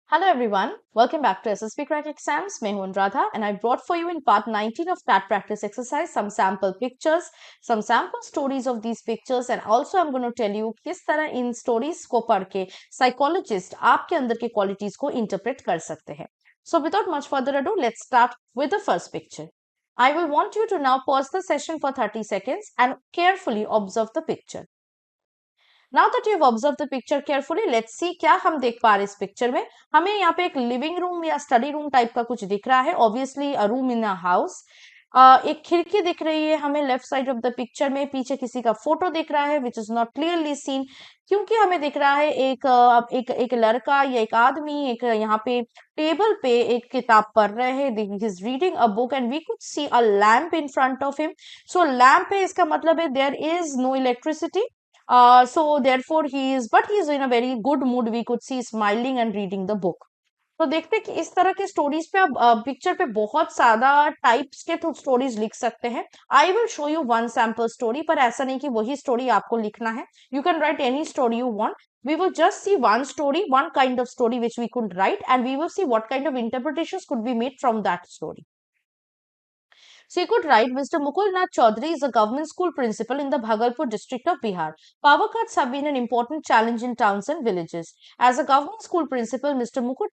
Hello everyone, welcome back to SSB Crack Exams. मैं हूं Anuradha and I brought for you in part 19 of that practice exercise some sample pictures, some sample stories of these pictures and also I'm going to tell you किस तरह इन stories को पढ़ के psychologist आपके अंदर की qualities को interpret कर सकते हैं. So without much further ado, let's start with the first picture. I will want you to now pause the session for 30 seconds and carefully observe the picture. Now that you observe the picture carefully let's see क्या हम देख पा रहे हैं इस picture में. हमें यहाँ पे एक लिविंग रूम या स्टडी रूम टाइप का कुछ दिख रहा है. Obviously a room in a house. एक खिड़की दिख रही है हमें left side of the picture में. पीछे किसी का फोटो दिख रहा है which is not clearly seen क्योंकि हमें दिख रहा है एक लड़का या एक आदमी एक यहाँ पे टेबल पे एक किताब पढ़ रहे हैं. He is reading a book and we could see a lamp in front of him. So lamp है इसका मतलब है there is no electricity. So therefore he is in a very good mood. We could see smiling and reading the book. तो देखते हैं कि इस तरह के स्टोरीज पे आप पिक्चर पे बहुत ज्यादा टाइप्स के तो स्टोरीज लिख सकते हैं. I will show you one sample story पर ऐसा नहीं कि वही स्टोरी आपको लिखना है. You can write any story you want. We will just see one story, one kind of story which we could write, and we will see what kind of interpretations could be made from that story. So you could write, Mr. Mukul Nath Chaudhary is a government school principal in the Bhagalpur district of Bihar. Power cuts have been an important challenge in towns and villages. As a government school principal, Mukul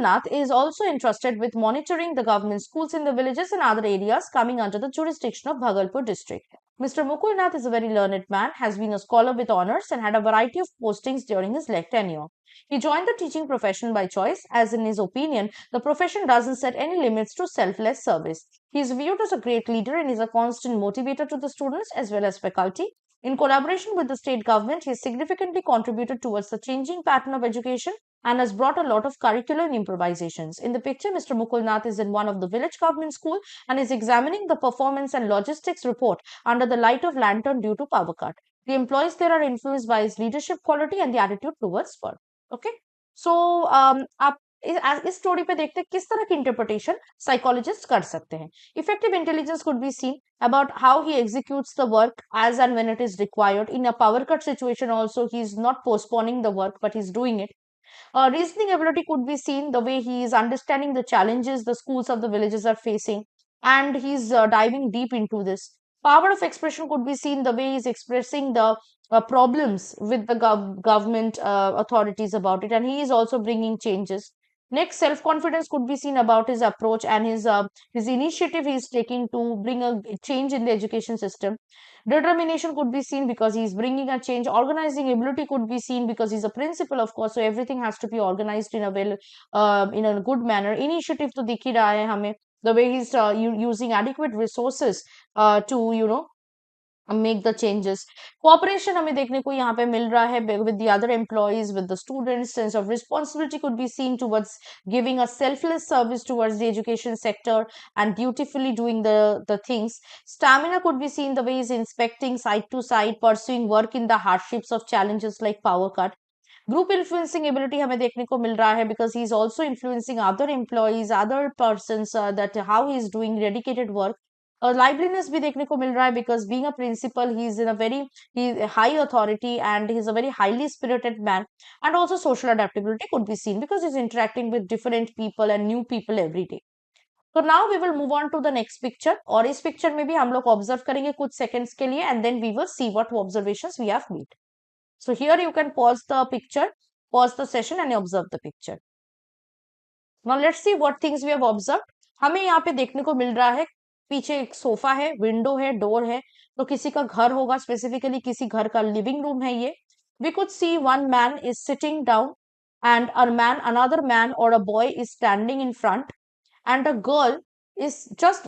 Nath is also entrusted with monitoring the government schools in the villages and other areas coming under the jurisdiction of Bhagalpur district. Mr. Mukul Nath is a very learned man, has been a scholar with honors and had a variety of postings during his tenure. He joined the teaching profession by choice, as in his opinion, the profession doesn't set any limits to selfless service. He is viewed as a great leader and is a constant motivator to the students as well as faculty. In collaboration with the state government, he has significantly contributed towards the changing pattern of education and has brought a lot of curricular improvisations. In the picture, Mr. Mukul Nath is in one of the village government school and is examining the performance and logistics report under the light of lantern due to power cut. The employees there are influenced by his leadership quality and the attitude towards work. Okay so आप इस story पे देखते हैं किस तरह की interpretation psychologist कर सकते हैं. Effective intelligence could be scene about how he executes the work as and when it is required. In a power cut situation also, he is not postponing the work but he's doing it. Reasoning ability could be seen the way he is understanding the challenges the schools of the villages are facing and he's diving deep into this. Power of expression could be seen the way he's expressing the problems with the government authorities about it and he is also bringing changes. Next, self confidence could be seen about his approach and his initiative he is taking to bring a change in the education system. Determination could be seen because he is bringing a change. Organizing ability could be seen because he's a principal, of course, so everything has to be organized in a in a good manner. Initiative to dikh hi raha hai hame, the way he's using adequate resources to make the changes. Cooperation हमें देखने को यहाँ पे मिल रहा है with the other employees, with the students. Sense of responsibility could be seen towards giving a selfless service towards the education sector and dutifully doing the things. Stamina could be seen the way he's inspecting side to side, pursuing work in the hardships of challenges like power cut. Group influencing ability हमें देखने को मिल रहा है because he is also influencing other employees, other persons, that how he is doing dedicated work. Liveliness भी देखने को मिल रहा है because being a principal he is in a very high authority and he is a very highly spirited man. And also social adaptability could be seen because he is interacting with different people and new people every day. So now we will move on to the next picture. और इस picture में भी हम लोग observe करेंगे कुछ seconds के लिए and then we will see what observations we have made. So here you can pause the picture, pause the session and observe the picture. Now let's see what things we have observed. हमें यहाँ पे देखने को मिल रहा है पीछे एक सोफा है, विंडो है, डोर है. तो किसी का घर होगा, स्पेसिफिकली किसी घर का लिविंग रूम है ये. We could see one man is sitting down and another man or a boy is standing in front and a girl is just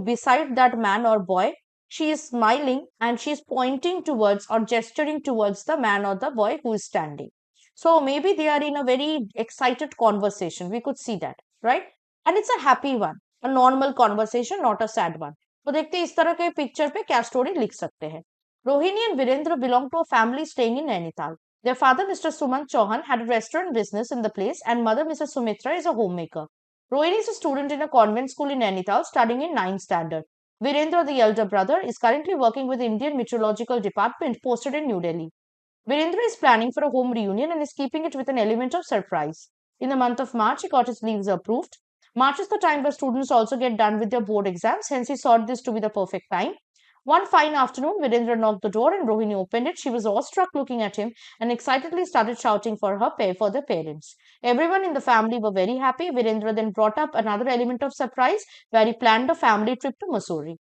beside that man or boy. She is smiling and she is pointing towards or gesturing towards the man or the boy who is standing. So maybe they are in a very excited conversation. We could see that, right? And it's a happy one, a normal conversation, not a sad one. तो देखते हैं इस तरह के picture पे क्या story लिख सकते हैं. Rohini and Virendra belong to a family staying in Nainital. Their father, Mr. Sumant Chauhan, had a restaurant business in the place, and mother, Mrs. Sumitra, is a homemaker. Rohini is a student in a convent school in Nainital, studying in 9th standard. Virendra, the elder brother, is currently working with the Indian Meteorological Department, posted in New Delhi. Virendra is planning for a home reunion and is keeping it with an element of surprise. In the month of March, he got his leaves approved. March is the time where students also get done with their board exams, hence he thought this to be the perfect time. One fine afternoon, Virendra knocked the door and Rohini opened it. She was awestruck looking at him and excitedly started shouting for their parents. Everyone in the family were very happy. Virendra then brought up another element of surprise where he planned a family trip to Mussoorie.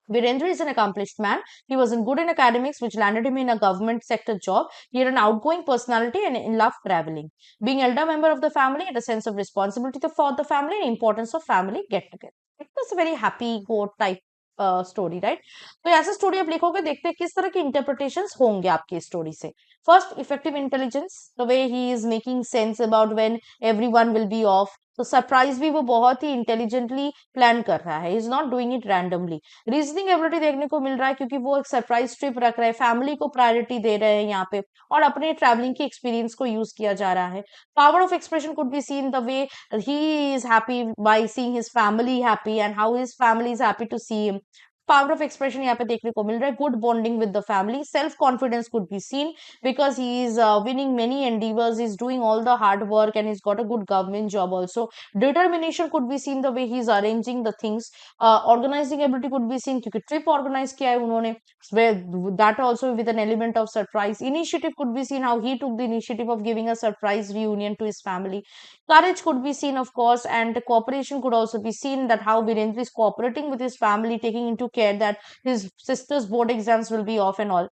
Virendra is an accomplished man. He wasn't good in academics, which landed him in a government sector job. He had an outgoing personality and in loved traveling. Being elder member of the family had a sense of responsibility for the family and importance of family get together. It was a very happy go type story right. तो ऐसा story आप लिखोगे, देखते हैं किस तरह के interpretations होंगे आपकी स्टोरी से। First, effective intelligence, the way he is making sense about when everyone will be of. तो सरप्राइज भी वो बहुत ही इंटेलिजेंटली प्लान कर रहा है, is not doing it randomly. Reasoning ability देखने को मिल रहा है क्योंकि वो एक सरप्राइज ट्रिप रख रहे हैं, फैमिली को प्रायोरिटी दे रहे हैं यहाँ पे और अपने ट्रैवलिंग की एक्सपीरियंस को यूज किया जा रहा है। Power of expression could be seen the way he is happy by seeing his family happy and how his family is happy to see him. Power of expression यहाँ पे देखने को मिल रहा है। Good bonding with the family, self confidence could be seen because he is winning many endeavours, is doing all the hard work and is got a good government job also. Determination could be seen the way he is arranging the things. Organising ability could be seen क्योंकि trip organise किया है उन्होंने, that also with an element of surprise. Initiative could be seen how he took the initiative of giving a surprise reunion to his family. Courage could be seen, of course, and cooperation could also be seen, that how Virendra is cooperating with his family, taking into care that his sister's board exams will be off and all.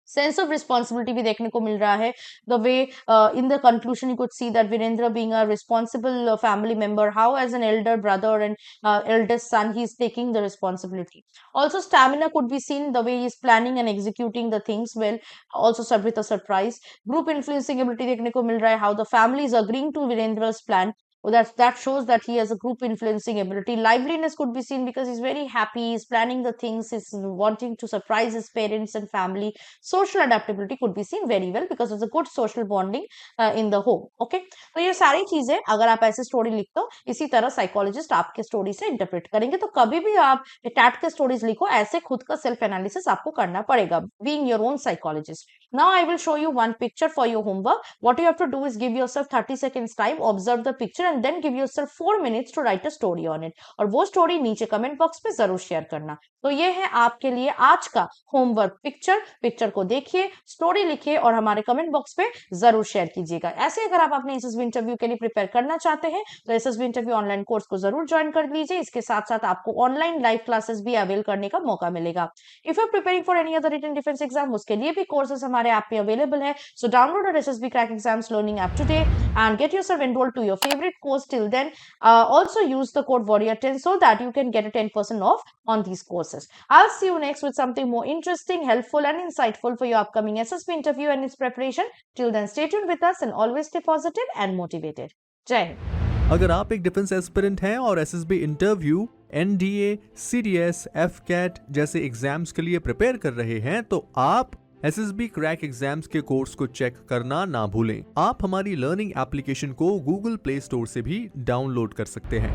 Sense of responsibility भी देखने को मिल रहा है. The way in the conclusion you could see that Virendra being a responsible family member, how as an elder brother and eldest son he is taking the responsibility. Also stamina could be seen the way he is planning and executing the things well, also with a surprise. Group influencing ability देखने को मिल रहा है, how the family is agreeing to Virendra's plan. That shows that he has a group influencing ability. Liveliness could be seen because he's very happy, he's planning the things, he's wanting to surprise his parents and family. Social adaptability could be seen very well because of the good social bonding in the home. Okay, तो ये सारी चीजें अगर आप ऐसे story लिखते हो, इसी तरह साइकोलॉजिस्ट आपके स्टोरी से इंटरप्रेट करेंगे। तो कभी भी आप टैट के स्टोरीज लिखो, ऐसे खुद का सेल्फ एनालिसिस आपको करना पड़ेगा, being your own psychologist. Now I will show you one picture for your homework. What you have to do is give yourself 30 seconds time, observe the picture and then give yourself 4 minutes to write a story on it. और वो story नीचे comment box पे जरूर share करना। तो ये है आपके लिए आज का होमवर्क पिक्चर को देखिए, स्टोरी लिखिए और हमारे कमेंट बॉक्स पे जरूर शेयर कीजिएगा। ऐसे अगर आप अपने एसएसबी इंटरव्यू के लिए प्रिपेयर करना चाहते हैं तो एसएसबी इंटरव्यू ऑनलाइन कोर्स को जरूर ज्वाइन कर लीजिए। इसके साथ साथ आपको ऑनलाइन लाइव क्लासेस भी अवेल करने का मौका मिलेगा। If you are preparing for any other written defence exam, उसके लिए भी कोर्सेज हमारे ऐप पे अवेलेबल है। So download our SSB Crack Exams Learning app today and get yourself enrolled to your favorite course. Till then, also use the code Warrior10 so that you can get a 10% off on these courses. I'll see you next with something more interesting, helpful and insightful for your upcoming SSB interview and its preparation. Till then, stay tuned with us and always stay positive and motivated. Jai Hind. अगर आप एक defence aspirant हैं और SSB interview, NDA, CDS, AFCAT जैसे exams के लिए prepare कर रहे हैं तो आप एसएसबी क्रैक एग्जाम्स के कोर्स को चेक करना ना भूलें। आप हमारी लर्निंग एप्लीकेशन को गूगल प्ले स्टोर से भी डाउनलोड कर सकते हैं।